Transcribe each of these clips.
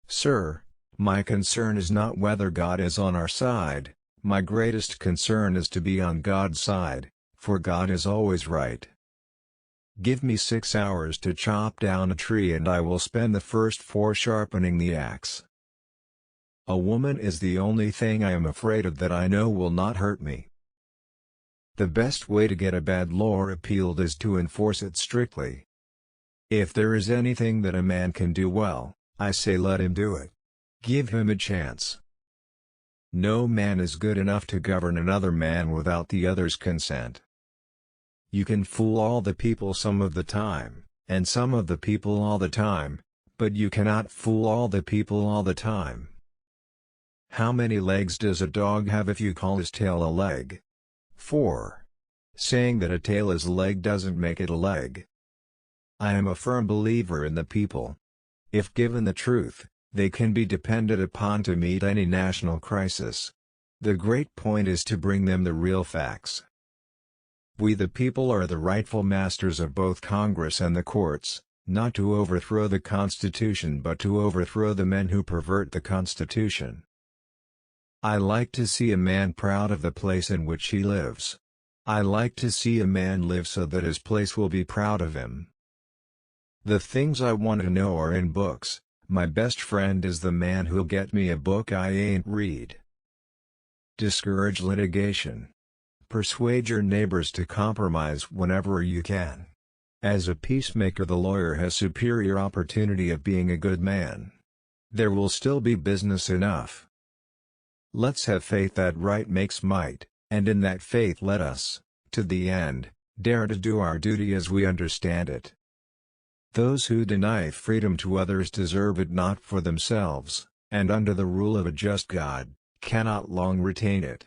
Sir, my concern is not whether God is on our side, my greatest concern is to be on God's side, for God is always right. Give me 6 hours to chop down a tree and I will spend the first 4 sharpening the axe. A woman is the only thing I am afraid of that I know will not hurt me. The best way to get a bad law repealed is to enforce it strictly. If there is anything that a man can do well, I say let him do it. Give him a chance. No man is good enough to govern another man without the other's consent. You can fool all the people some of the time, and some of the people all the time, but you cannot fool all the people all the time. How many legs does a dog have if you call his tail a leg? 4. Saying that a tail is a leg doesn't make it a leg. I am a firm believer in the people. If given the truth, they can be depended upon to meet any national crisis. The great point is to bring them the real facts. We the people are the rightful masters of both Congress and the courts, not to overthrow the Constitution but to overthrow the men who pervert the Constitution. I like to see a man proud of the place in which he lives. I like to see a man live so that his place will be proud of him. The things I want to know are in books. My best friend is the man who'll get me a book I ain't read. Discourage litigation. Persuade your neighbors to compromise whenever you can. As a peacemaker, the lawyer has superior opportunity of being a good man. There will still be business enough. Let's have faith that right makes might, and in that faith let us, to the end, dare to do our duty as we understand it. Those who deny freedom to others deserve it not for themselves, and under the rule of a just God, cannot long retain it.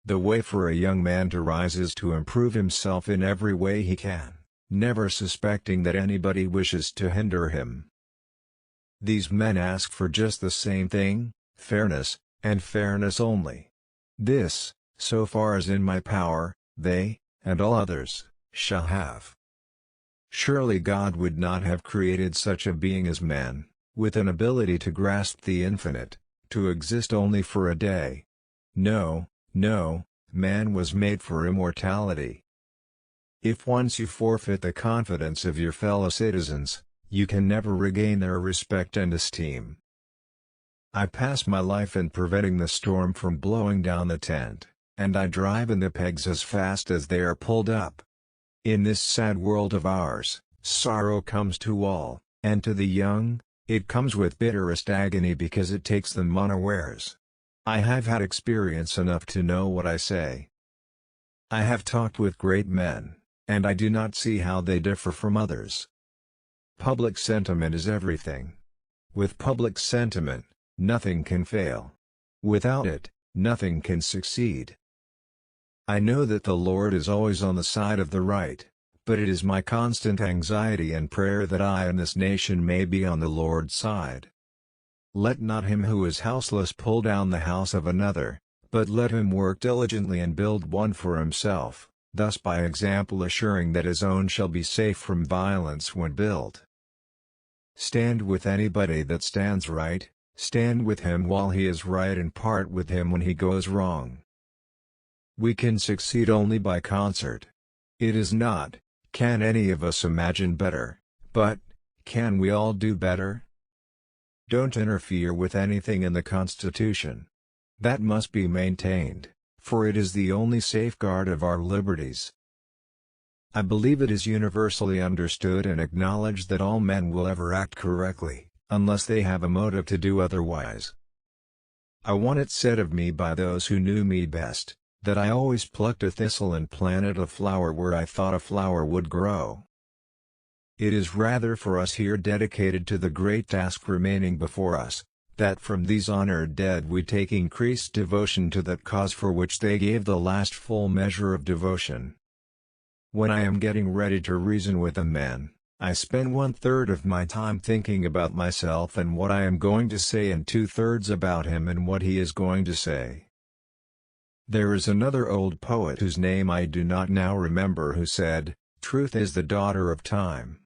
The way for a young man to rise is to improve himself in every way he can, never suspecting that anybody wishes to hinder him. These men ask for just the same thing, fairness, and fairness only. This, so far as in my power, they, and all others, shall have. Surely God would not have created such a being as man, with an ability to grasp the infinite, to exist only for a day. No, no, man was made for immortality. If once you forfeit the confidence of your fellow citizens, you can never regain their respect and esteem. I pass my life in preventing the storm from blowing down the tent, and I drive in the pegs as fast as they are pulled up. In this sad world of ours, sorrow comes to all, and to the young, it comes with bitterest agony because it takes them unawares. I have had experience enough to know what I say. I have talked with great men, and I do not see how they differ from others. Public sentiment is everything. With public sentiment, nothing can fail. Without it, nothing can succeed. I know that the Lord is always on the side of the right, but it is my constant anxiety and prayer that I and this nation may be on the Lord's side. Let not him who is houseless pull down the house of another, but let him work diligently and build one for himself, thus by example assuring that his own shall be safe from violence when built. Stand with anybody that stands right, stand with him while he is right and part with him when he goes wrong. We can succeed only by concert. It is not, can any of us imagine better, but, can we all do better? Don't interfere with anything in the Constitution. That must be maintained, for it is the only safeguard of our liberties. I believe it is universally understood and acknowledged that all men will ever act correctly, unless they have a motive to do otherwise. I want it said of me by those who knew me best, that I always plucked a thistle and planted a flower where I thought a flower would grow. It is rather for us here dedicated to the great task remaining before us, that from these honored dead we take increased devotion to that cause for which they gave the last full measure of devotion. When I am getting ready to reason with a man, I spend 1/3 of my time thinking about myself and what I am going to say and 2/3 about him and what he is going to say. There is another old poet whose name I do not now remember who said, "Truth is the daughter of time."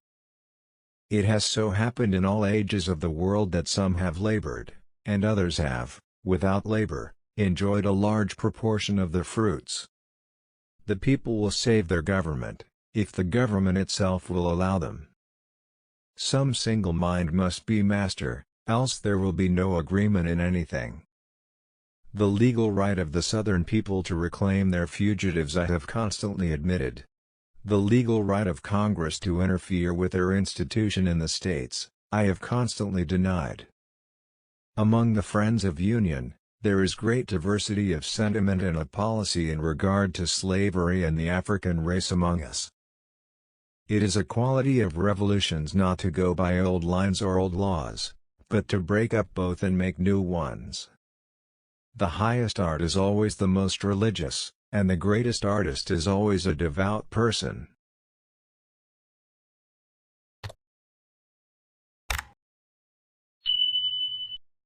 It has so happened in all ages of the world that some have labored, and others have, without labor, enjoyed a large proportion of the fruits. The people will save their government, if the government itself will allow them. Some single mind must be master, else there will be no agreement in anything. The legal right of the Southern people to reclaim their fugitives I have constantly admitted. The legal right of Congress to interfere with their institution in the states, I have constantly denied. Among the friends of union, there is great diversity of sentiment and of policy in regard to slavery and the African race among us. It is a quality of revolutions not to go by old lines or old laws, but to break up both and make new ones. The highest art is always the most religious, and the greatest artist is always a devout person.